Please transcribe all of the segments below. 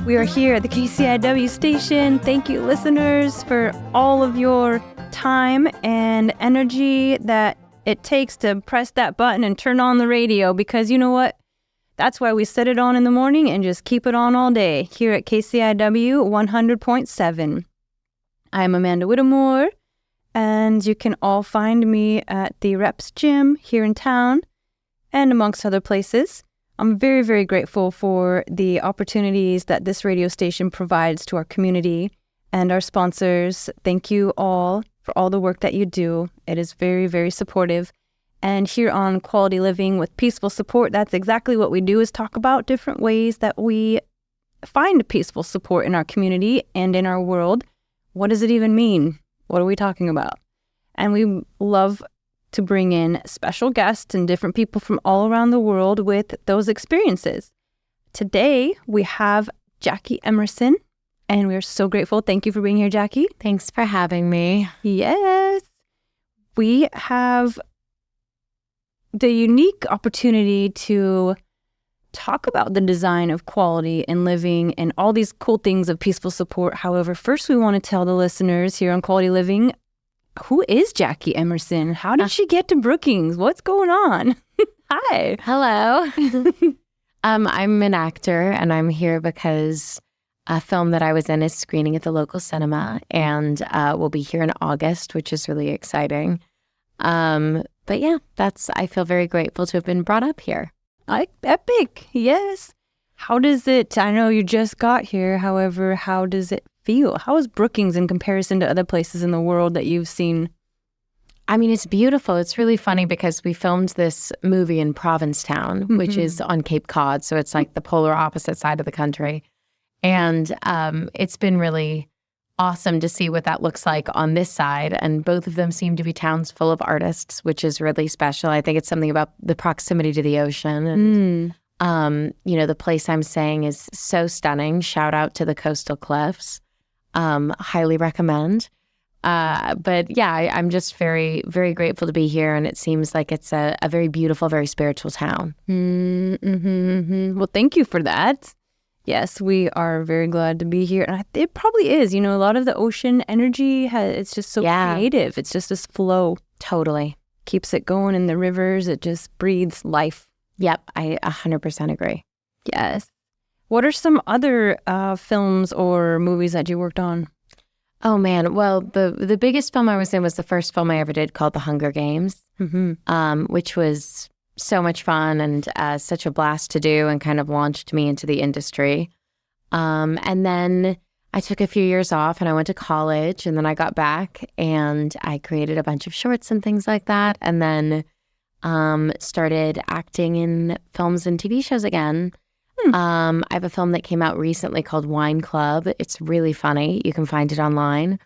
We are here at the KCIW station. Thank you, listeners, for all of your time and energy that it takes to press that button and turn on the radio, because you know what? That's why we set it on in the morning and just keep it on all day here at KCIW 100.7. I'm Amanda Whittemore, and you can all find me at the Reps Gym here in town and amongst other places. I'm very, very grateful for the opportunities that this radio station provides to our community and our sponsors. Thank you all for all the work that you do. It is very, very supportive. And here on Quality Living with Peaceful Support, that's exactly what we do, is talk about different ways that we find peaceful support in our community and in our world. What does it even mean? What are we talking about? And we love to bring in special guests and different people from all around the world with those experiences. Today, we have Jackie Emerson, and we are so grateful. Thank you for being here, Jackie. Thanks for having me. Yes. We have the unique opportunity to talk about the design of quality and living and all these cool things of peaceful support. However, first we want to tell the listeners here on Quality Living, who is Jackie Emerson? How did she get to Brookings? What's going on? Hi. Hello. I'm an actor, and I'm here because a film that I was in is screening at the local cinema, and will be here in August, which is really exciting. But yeah, I feel very grateful to have been brought up here. Epic. Yes. How does it, I know you just got here, however, how does it feel? How is Brookings in comparison to other places in the world that you've seen? I mean, it's beautiful. It's really funny because we filmed this movie in Provincetown, which is on Cape Cod. So it's like the polar opposite side of the country. And it's been really awesome to see what that looks like on this side. And both of them seem to be towns full of artists, which is really special. I think it's something about the proximity to the ocean. And, the place I'm staying is so stunning. Shout out to the coastal cliffs. Highly recommend. But yeah, I'm just very, very grateful to be here. And it seems like it's a very beautiful, very spiritual town. Well, thank you for that. Yes, we are very glad to be here. And it probably is, a lot of the ocean energy, it's just so creative. It's just this flow. Totally. Keeps it going in the rivers. It just breathes life. Yep, I 100% agree. Yes. What are some other films or movies that you worked on? Oh, man. Well, the biggest film I was in was the first film I ever did called The Hunger Games, which was so much fun and such a blast to do, and kind of launched me into the industry. And then I took a few years off and I went to college, and then I got back and I created a bunch of shorts and things like that. And then started acting in films and TV shows again. I have a film that came out recently called Wine Club. It's really funny. You can find it online.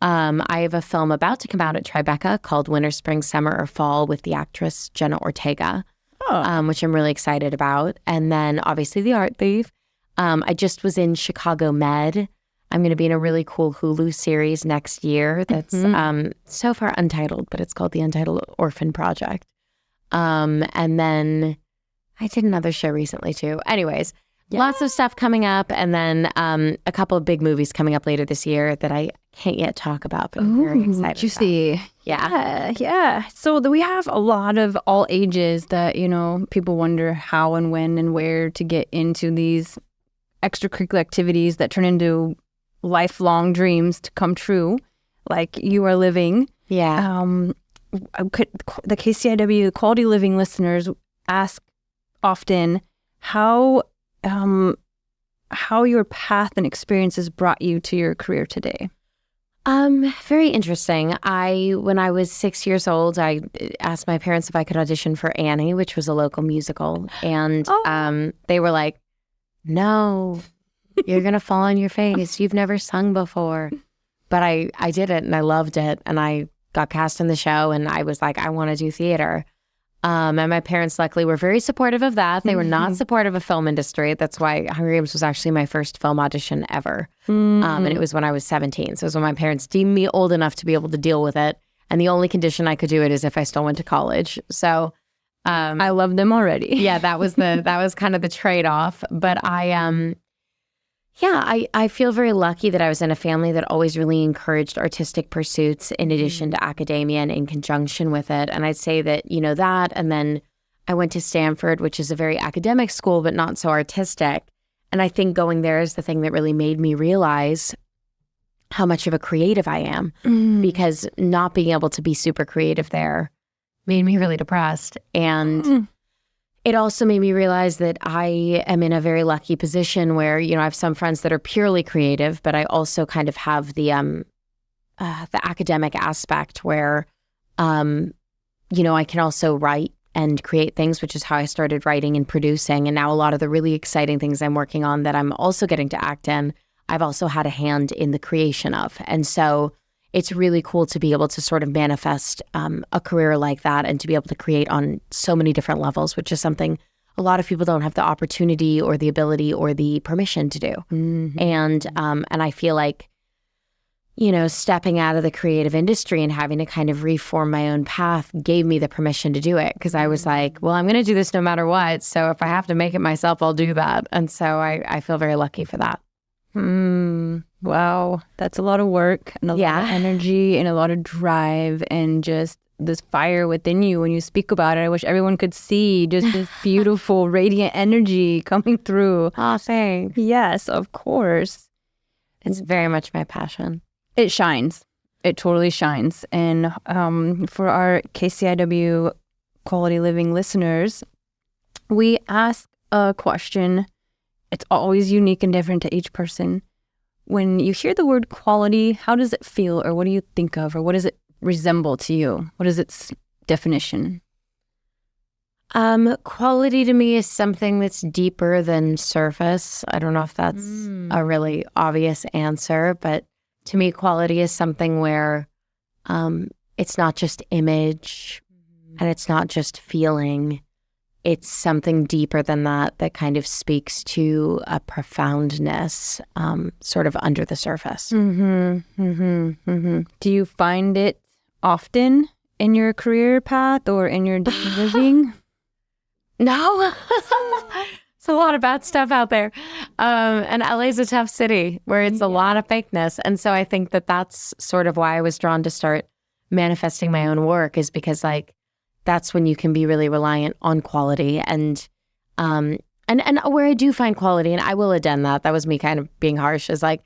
I have a film about to come out at Tribeca called Winter, Spring, Summer, or Fall with the actress Jenna Ortega, which I'm really excited about. And then obviously The Art Thief. I just was in Chicago Med. I'm going to be in a really cool Hulu series next year that's so far untitled, but it's called The Untitled Orphan Project. And then I did another show recently too. Anyways, lots of stuff coming up, and then a couple of big movies coming up later this year that I can't yet talk about, but I'm very excited juicy about. Yeah. So we have a lot of all ages that, people wonder how and when and where to get into these extracurricular activities that turn into lifelong dreams to come true, like you are living. Yeah. The KCIW Quality Living listeners ask often how your path and experiences brought you to your career today. Very interesting. When I was 6 years old, I asked my parents if I could audition for Annie, which was a local musical. And they were like, no, you're going to fall on your face. You've never sung before. But I did it, and I loved it. And I got cast in the show, and I was like, I want to do theater. And my parents luckily were very supportive of that. They were not supportive of film industry. That's why Hunger Games was actually my first film audition ever. And it was when I was 17. So it was when my parents deemed me old enough to be able to deal with it. And the only condition I could do it is if I still went to college. So I love them already. Yeah, that was kind of the trade-off. But I Yeah, I feel very lucky that I was in a family that always really encouraged artistic pursuits in addition to academia and in conjunction with it. And I'd say that, that, and then I went to Stanford, which is a very academic school, but not so artistic. And I think going there is the thing that really made me realize how much of a creative I am, because not being able to be super creative there made me really depressed. And it also made me realize that I am in a very lucky position where, I have some friends that are purely creative, but I also kind of have the academic aspect where, I can also write and create things, which is how I started writing and producing. And now a lot of the really exciting things I'm working on that I'm also getting to act in, I've also had a hand in the creation of. And so it's really cool to be able to sort of manifest a career like that and to be able to create on so many different levels, which is something a lot of people don't have the opportunity or the ability or the permission to do. And I feel like, stepping out of the creative industry and having to kind of reform my own path gave me the permission to do it, because I was like, well, I'm going to do this no matter what. So if I have to make it myself, I'll do that. And so I feel very lucky for that. Wow. That's a lot of work and a lot of energy and a lot of drive and just this fire within you when you speak about it. I wish everyone could see just this beautiful, radiant energy coming through. Oh, thanks. Yes, of course. It's very much my passion. It shines. It totally shines. And for our KCIW Quality Living listeners, we ask a question. It's always unique and different to each person. When you hear the word quality, how does it feel, or what do you think of, or what does it resemble to you? What is its definition? Quality to me is something that's deeper than surface. I don't know if that's a really obvious answer, but to me, quality is something where it's not just image and it's not just feeling. It's something deeper than that kind of speaks to a profoundness sort of under the surface. Do you find it often in your career path or in your daily living? No. It's a lot of bad stuff out there. And LA's a tough city where it's a lot of fakeness. And so I think that that's sort of why I was drawn to start manifesting my own work, is because that's when you can be really reliant on quality. And where I do find quality, and I will addend that was me kind of being harsh, is I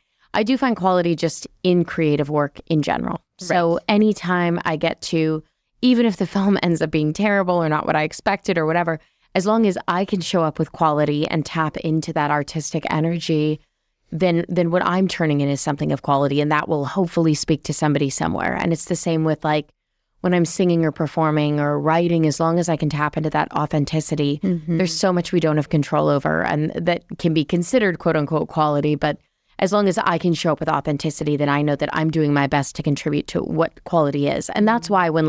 do find quality just in creative work in general. Right. So anytime I get to, even if the film ends up being terrible or not what I expected or whatever, as long as I can show up with quality and tap into that artistic energy, then what I'm turning in is something of quality, and that will hopefully speak to somebody somewhere. And it's the same with when I'm singing or performing or writing, as long as I can tap into that authenticity, there's so much we don't have control over and that can be considered quote unquote quality. But as long as I can show up with authenticity, then I know that I'm doing my best to contribute to what quality is. And that's why when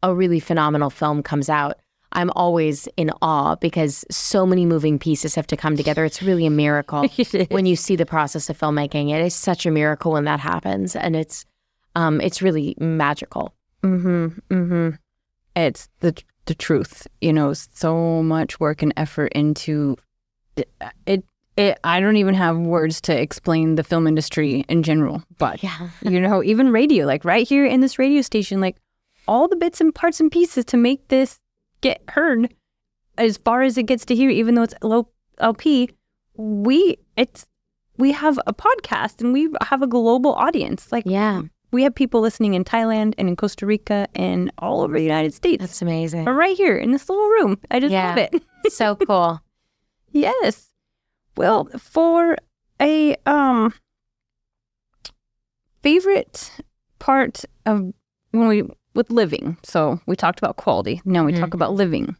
a really phenomenal film comes out, I'm always in awe, because so many moving pieces have to come together. It's really a miracle when you see the process of filmmaking. It is such a miracle when that happens, and it's really magical. It's the truth, so much work and effort into it. I don't even have words to explain the film industry in general, but even radio, right here in this radio station, all the bits and parts and pieces to make this get heard as far as it gets to hear, even though it's low LP, we have a podcast and we have a global audience. We have people listening in Thailand and in Costa Rica and all over the United States. That's amazing. Or right here in this little room. I just love it. So cool. Yes. Well, for a favorite part of with living. So we talked about quality. Now we talk about living.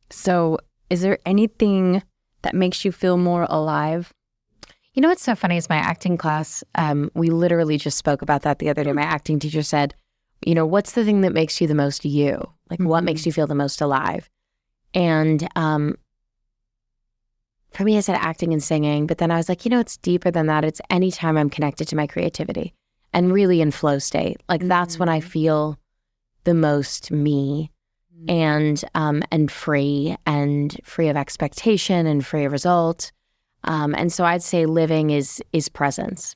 So is there anything that makes you feel more alive? What's so funny is my acting class, we literally just spoke about that the other day. My acting teacher said, what's the thing that makes you the most you? What makes you feel the most alive? And for me, I said acting and singing. But then I was like, it's deeper than that. It's anytime I'm connected to my creativity and really in flow state. That's when I feel the most me and free of expectation and free of result. And so I'd say living is presence.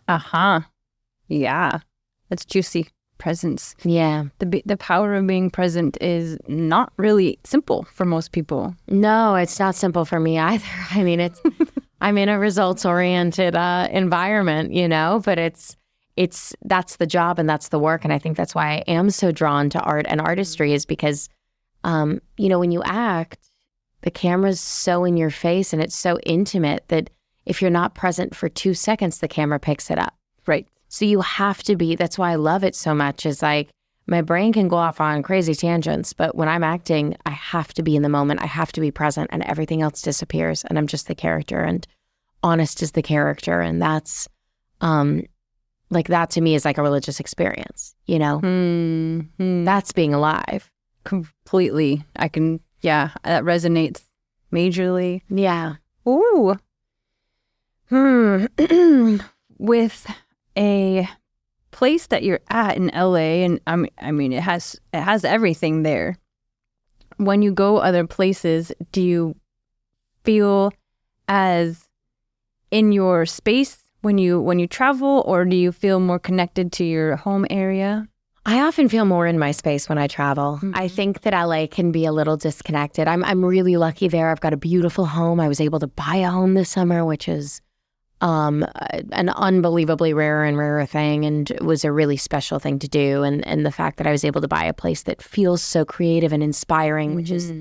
Uh-huh. Yeah. That's juicy. Presence. Yeah. The power of being present is not really simple for most people. No, it's not simple for me either. I mean, I'm in a results-oriented environment, but that's the job and that's the work. And I think that's why I am so drawn to art and artistry is because, when you act, the camera's so in your face and it's so intimate that if you're not present for 2 seconds, the camera picks it up. Right. So you have to be, that's why I love it so much, is like my brain can go off on crazy tangents, but when I'm acting, I have to be in the moment. I have to be present and everything else disappears and I'm just the character and honest is the character. And that's, that to me is like a religious experience, Mm-hmm. That's being alive. Completely. That resonates majorly. Yeah. Ooh. With a place that you're at in LA, and I mean it has everything there. When you go other places, do you feel as in your space when you travel, or do you feel more connected to your home area? I often feel more in my space when I travel. Mm-hmm. I think that LA can be a little disconnected. I'm really lucky there. I've got a beautiful home. I was able to buy a home this summer, which is an unbelievably rarer and rarer thing, and it was a really special thing to do. And the fact that I was able to buy a place that feels so creative and inspiring, which is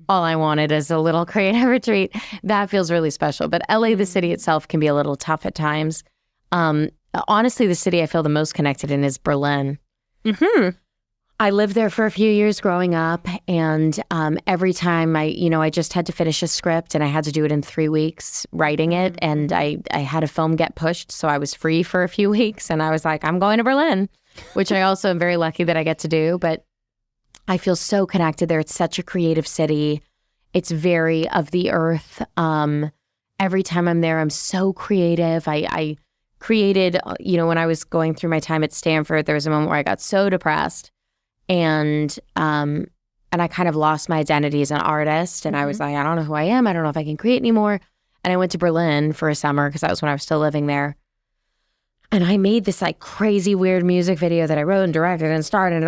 all I wanted as a little creative retreat, that feels really special. But LA, the city itself, can be a little tough at times. Honestly, the city I feel the most connected in is Berlin. Mm-hmm. I lived there for a few years growing up, and every time I just had to finish a script, and I had to do it in 3 weeks, writing it, and I had a film get pushed, so I was free for a few weeks, and I was like, I'm going to Berlin, which I also am very lucky that I get to do, but I feel so connected there. It's such a creative city. It's very of the earth. Every time I'm there, I'm so creative. I created, when I was going through my time at Stanford, there was a moment where I got so depressed. And I kind of lost my identity as an artist. And I was like, I don't know who I am. I don't know if I can create anymore. And I went to Berlin for a summer because that was when I was still living there. And I made this like crazy weird music video that I wrote and directed and starred in.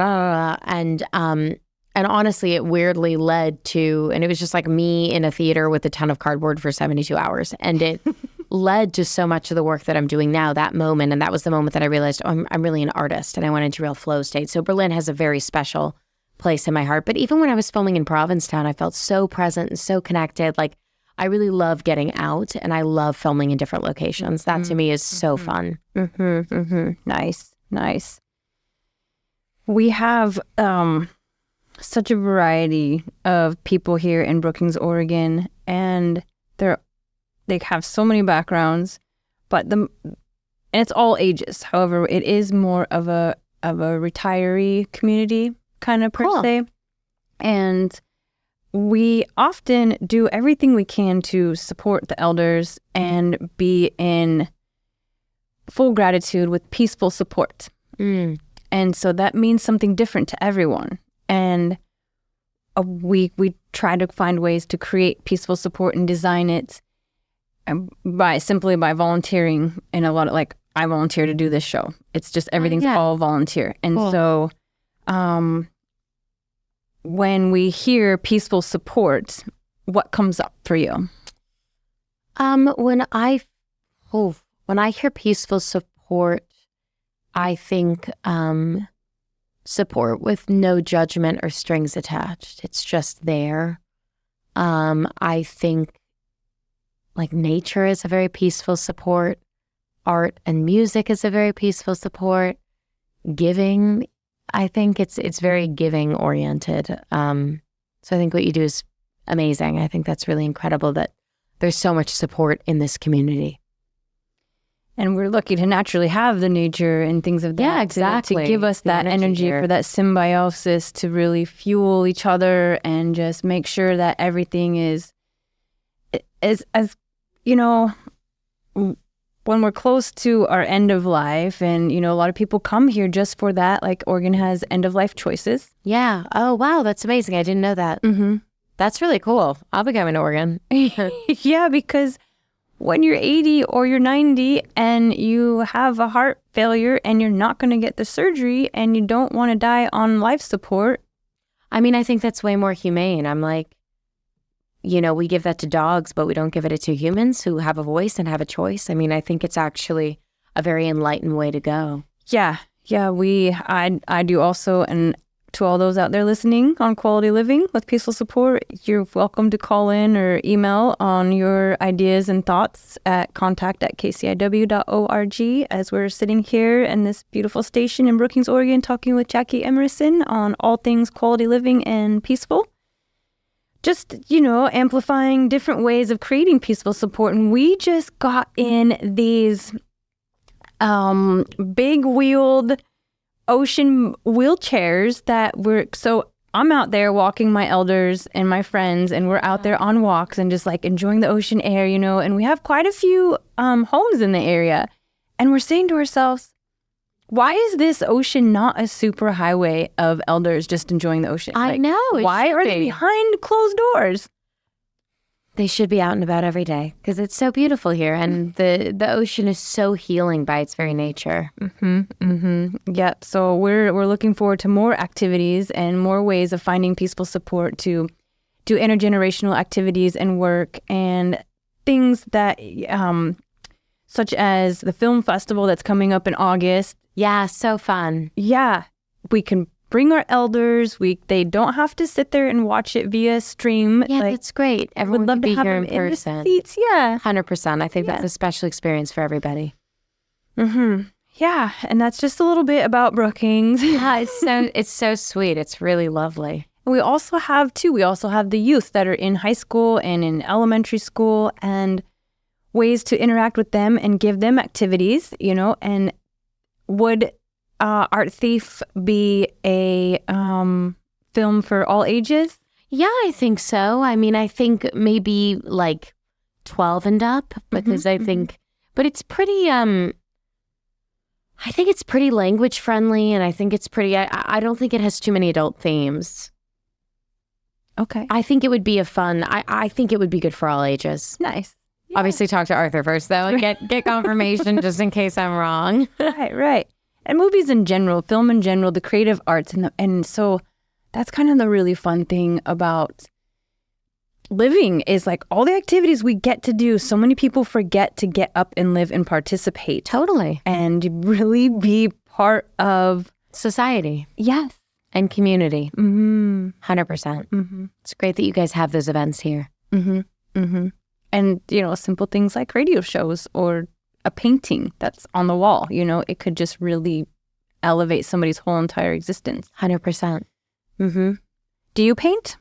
And honestly, it weirdly led to, and it was just like me in a theater with a ton of cardboard for 72 hours. And it led to so much of the work that I'm doing now, that moment. And that was the moment that I realized, I'm really an artist, and I went into real flow state. So Berlin has a very special place in my heart. But even when I was filming in Provincetown, I felt so present and so connected. Like, I really love getting out, and I love filming in different locations. That to me is so fun. Nice. We have such a variety of people here in Brookings, Oregon, and they have so many backgrounds, and it's all ages. However, it is more of a retiree community kind of per se, and we often do everything we can to support the elders and be in full gratitude with peaceful support. And so that means something different to everyone. And we try to find ways to create peaceful support and design it by volunteering. And a lot of, like, I volunteer to do this show. It's just everything's all volunteer. And so when we hear peaceful support, what comes up for you? When I hear peaceful support, I think support with no judgment or strings attached. It's just there. I think like nature is a very peaceful support. Art and music is a very peaceful support. Giving, I think it's very giving oriented. So I think what you do is amazing. I think that's really incredible that there's so much support in this community. And we're lucky to naturally have the nature and things of that. Yeah, exactly. To give us that energy for that symbiosis, to really fuel each other and just make sure that everything is as when we're close to our end of life, and a lot of people come here just for that. Like, Oregon has end of life choices. Yeah. Oh wow, that's amazing. I didn't know that. That's really cool. I'll be coming to Oregon. Yeah, because when you're 80 or you're 90 and you have a heart failure and you're not going to get the surgery and you don't want to die on life support. I mean, I think that's way more humane. I'm like, we give that to dogs, but we don't give it to humans who have a voice and have a choice. I mean, I think it's actually a very enlightened way to go. Yeah. I do also. And to all those out there listening on Quality Living with Peaceful Support, you're welcome to call in or email on your ideas and thoughts at contact@kciw.org, as we're sitting here in this beautiful station in Brookings, Oregon, talking with Jackie Emerson on all things quality living and peaceful. Just, amplifying different ways of creating peaceful support. And we just got in these big wheeled ocean wheelchairs that so I'm out there walking my elders and my friends, and we're out there on walks and just like enjoying the ocean air, and we have quite a few homes in the area. And we're saying to ourselves, why is this ocean not a super highway of elders just enjoying the ocean? I know. Why are they behind closed doors? They should be out and about every day because it's so beautiful here, and the ocean is so healing by its very nature. Yeah. So we're looking forward to more activities and more ways of finding peaceful support to do intergenerational activities and work and things that, such as the film festival that's coming up in August. Yeah, so fun. Yeah, we can bring our elders. They don't have to sit there and watch it via stream. Yeah, that's great. Everyone would love could be to have here them in in the person. seats. Yeah, 100%. I think that's a special experience for everybody. Yeah, and that's just a little bit about Brookings. Yeah, it's so sweet. It's really lovely. We also have the youth that are in high school and in elementary school, and ways to interact with them and give them activities, and would Art Thief be a film for all ages? Yeah, I think so. I mean, I think maybe like 12 and up, because I think, but it's pretty, I think it's pretty language friendly, and I think it's pretty, I don't think it has too many adult themes. Okay. I think it would be I think it would be good for all ages. Nice. Yeah. Obviously talk to Arthur first though and get confirmation just in case I'm wrong. Right. And movies in general, film in general, the creative arts, and so that's kind of the really fun thing about living is like all the activities we get to do. So many people forget to get up and live and participate. Totally. And really be part of society. Yes. And community. 100%. Mm-hmm. It's great that you guys have those events here. And, simple things like radio shows or a painting that's on the wall, it could just really elevate somebody's whole entire existence. 100%. Do you paint?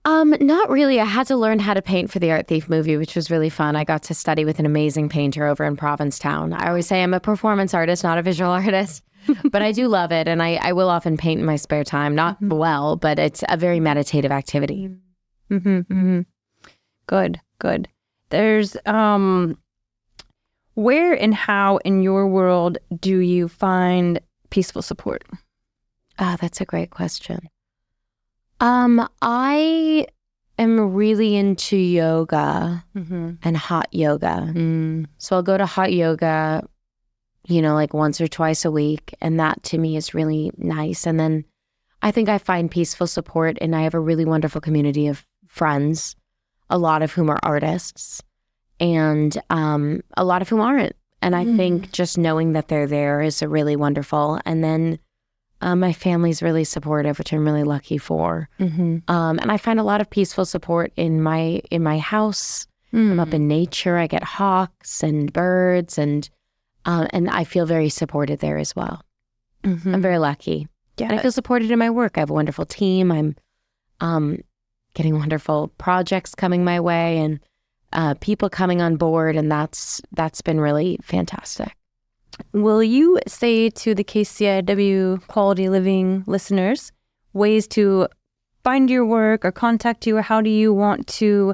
Not really. I had to learn how to paint for the Art Thief movie, which was really fun. I got to study with an amazing painter over in Provincetown. I always say I'm a performance artist, not a visual artist, but I do love it. And I will often paint in my spare time, not well, but it's a very meditative activity. Good. There's, where and how in your world do you find peaceful support? That's a great question. I am really into yoga and hot yoga. So I'll go to hot yoga, like once or twice a week. And that to me is really nice. And then I think I find peaceful support, and I have a really wonderful community of friends, a lot of whom are artists and a lot of whom aren't. And I think just knowing that they're there is a really wonderful. And then my family's really supportive, which I'm really lucky for. And I find a lot of peaceful support in my house. I'm up in nature. I get hawks and birds, and I feel very supported there as well. I'm very lucky. Yeah. And I feel supported in my work. I have a wonderful team. I'm getting wonderful projects coming my way, and people coming on board, and that's been really fantastic. Will you say to the KCIW Quality Living listeners ways to find your work or contact you, or how do you want to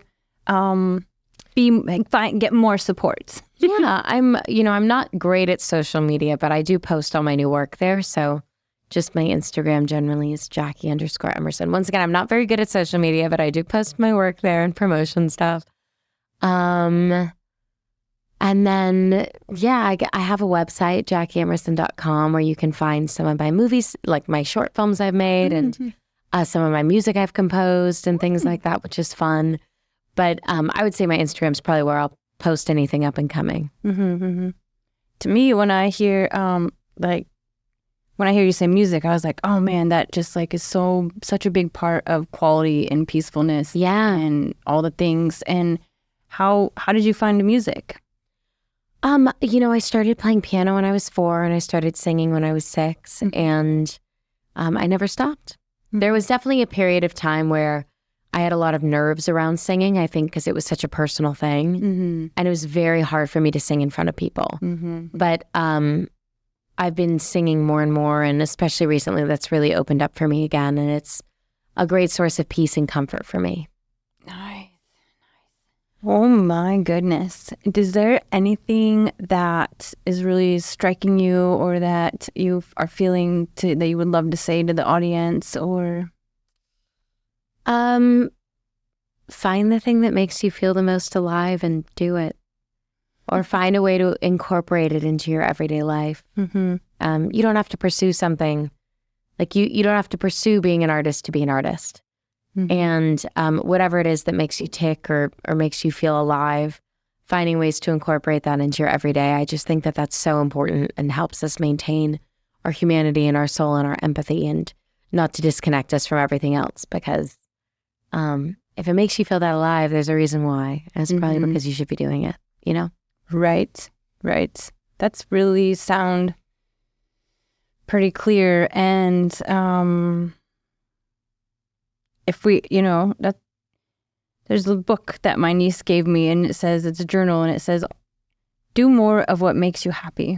get more support? Yeah, I'm not great at social media, but I do post all my new work there. So just my Instagram generally is Jackie_Emerson. Once again, I'm not very good at social media, but I do post my work there and promotion stuff. And then, yeah, I have a website, JackieEmerson.com, where you can find some of my movies, like my short films I've made, and some of my music I've composed and things like that, which is fun. But I would say my Instagram's probably where I'll post anything up and coming. To me, when I hear when I hear you say music, I was like, oh man, that just like is such a big part of quality and peacefulness. Yeah. And all the things. And how did you find the music? I started playing piano when I was 4, and I started singing when I was 6, and I never stopped. There was definitely a period of time where I had a lot of nerves around singing, I think because it was such a personal thing, and it was very hard for me to sing in front of people. But I've been singing more and more, and especially recently, that's really opened up for me again, and it's a great source of peace and comfort for me. Nice. Oh my goodness. Is there anything that is really striking you or that you are feeling that you would love to say to the audience, or? Find the thing that makes you feel the most alive and do it. Or find a way to incorporate it into your everyday life. You don't have to pursue something. Like you don't have to pursue being an artist to be an artist. And whatever it is that makes you tick or makes you feel alive, finding ways to incorporate that into your everyday. I just think that that's so important and helps us maintain our humanity and our soul and our empathy, and not to disconnect us from everything else, because if it makes you feel that alive, there's a reason why. And it's probably because you should be doing it, you know? Right. That's really sound pretty clear. And if we, there's a book that my niece gave me, and it says, it's a journal, and it says, do more of what makes you happy.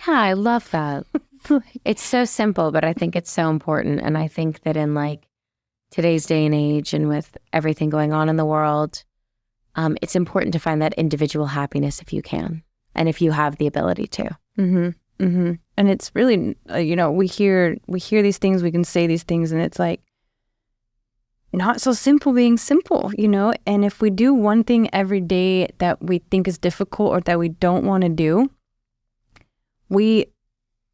Yeah, I love that. It's so simple, but I think it's so important. And I think that in like today's day and age, and with everything going on in the world, it's important to find that individual happiness if you can, and if you have the ability to. And it's really, we hear these things, we can say these things, and it's like not so simple being simple, and if we do one thing every day that we think is difficult or that we don't want to do,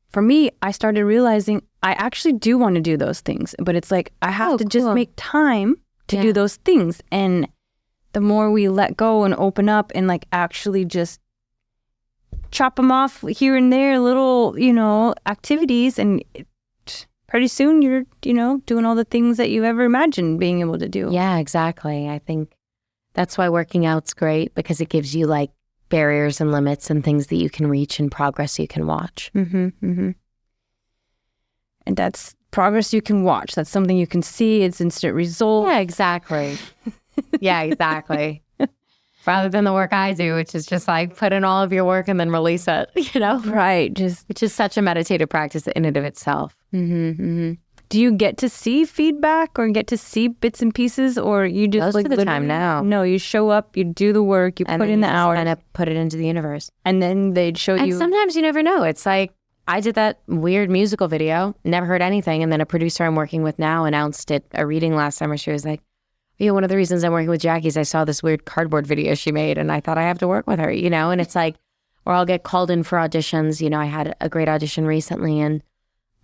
for me, I started realizing I actually do want to do those things, but it's like I have to just make time to do those things. And the more we let go and open up and like actually just chop them off here and there, little, activities, and pretty soon you're, doing all the things that you ever imagined being able to do. Yeah, exactly. I think that's why working out's great, because it gives you like barriers and limits and things that you can reach and progress you can watch. And that's progress you can watch. That's something you can see. It's instant results. Yeah, exactly. Rather than the work I do, which is just like put in all of your work and then release it, Right. Which is such a meditative practice in and of itself. Do you get to see feedback or get to see bits and pieces, or you just Most of the time now? No, you show up, you do the work, you put in the hours, kind of put it into the universe, and then they'd show you. And sometimes you never know. It's like I did that weird musical video, never heard anything, and then a producer I'm working with now announced at a reading last summer. She was like, one of the reasons I'm working with Jackie is I saw this weird cardboard video she made, and I thought I have to work with her, and it's like, or I'll get called in for auditions. I had a great audition recently, and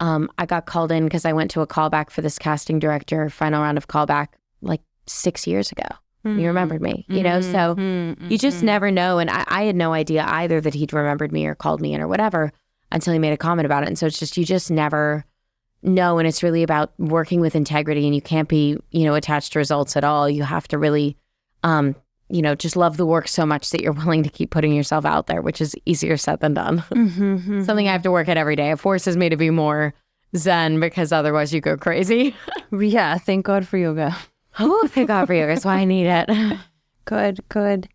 I got called in because I went to a callback for this casting director, final round of callback, like 6 years ago. You remembered me, so you just never know. And I had no idea either that he'd remembered me or called me in or whatever until he made a comment about it. And so it's just, you just never know. And it's really about working with integrity, and you can't be, attached to results at all. You have to really, just love the work so much that you're willing to keep putting yourself out there, which is easier said than done. Something I have to work at every day. It forces me to be more zen, because otherwise you go crazy. Yeah, thank God for yoga. Oh, thank God for yoga. That's why I need it. Good.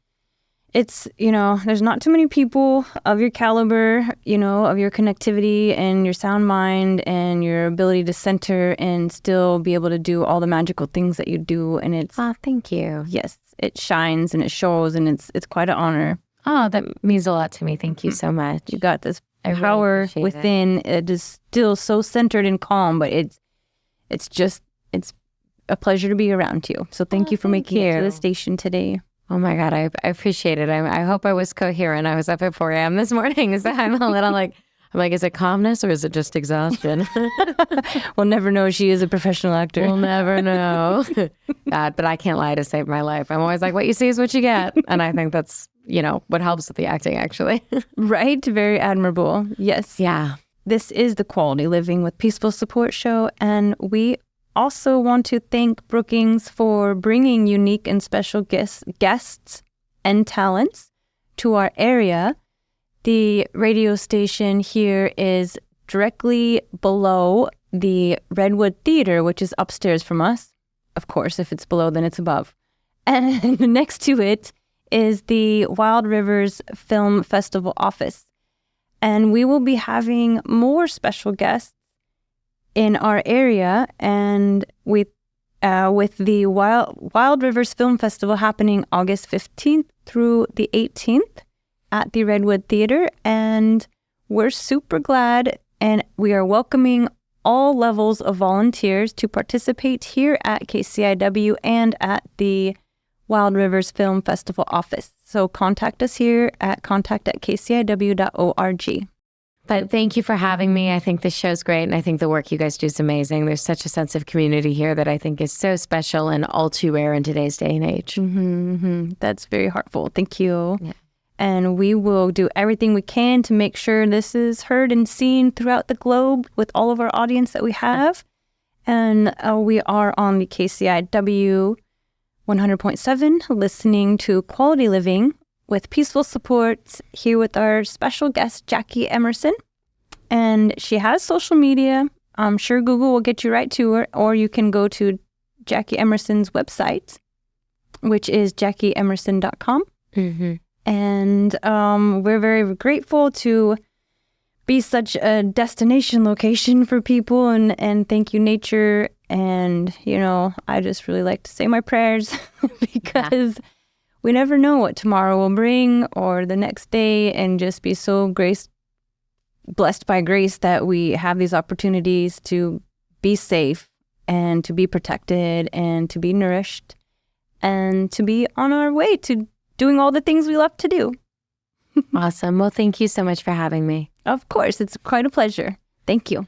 It's, there's not too many people of your caliber, of your connectivity and your sound mind and your ability to center and still be able to do all the magical things that you do. And it's... Oh, thank you. Yes, it shines and it shows, and it's quite an honor. Oh, that means a lot to me. Thank you so much. You got this power within. It is still so centered and calm, but it's a pleasure to be around you. So thank you for making it to the station today. Oh my God, I appreciate it. I hope I was coherent. I was up at 4 a.m. this morning, so I'm a little like, is it calmness or is it just exhaustion? We'll never know. She is a professional actor. We'll never know. God, but I can't lie to save my life. I'm always like, what you see is what you get. And I think that's, what helps with the acting, actually. Right? Very admirable. Yes. Yeah. This is the Quality Living with Peaceful Support show, and we also want to thank Brookings for bringing unique and special guests and talents to our area. The radio station here is directly below the Redwood Theater, which is upstairs from us. Of course, if it's below, then it's above. And next to it is the Wild Rivers Film Festival office. And we will be having more special guests in our area, and with the Wild Rivers Film Festival happening August 15th through the 18th at the Redwood Theater. And we're super glad, and we are welcoming all levels of volunteers to participate here at KCIW and at the Wild Rivers Film Festival office. So contact us here at contact@kciw.org. But thank you for having me. I think this show's great, and I think the work you guys do is amazing. There's such a sense of community here that I think is so special and all too rare in today's day and age. Mm-hmm, mm-hmm. That's very heartful. Thank you. Yeah. And we will do everything we can to make sure this is heard and seen throughout the globe with all of our audience that we have. And we are on the KCIW 100.7, listening to Quality Living with Peaceful Support, here with our special guest, Jackie Emerson. And she has social media. I'm sure Google will get you right to her, or you can go to Jackie Emerson's website, which is JackieEmerson.com. Mm-hmm. And we're very grateful to be such a destination location for people, and thank you, nature. And, I just really like to say my prayers because we never know what tomorrow will bring or the next day, and just be so blessed by grace that we have these opportunities to be safe and to be protected and to be nourished and to be on our way to doing all the things we love to do. Awesome. Well, thank you so much for having me. Of course. It's quite a pleasure. Thank you.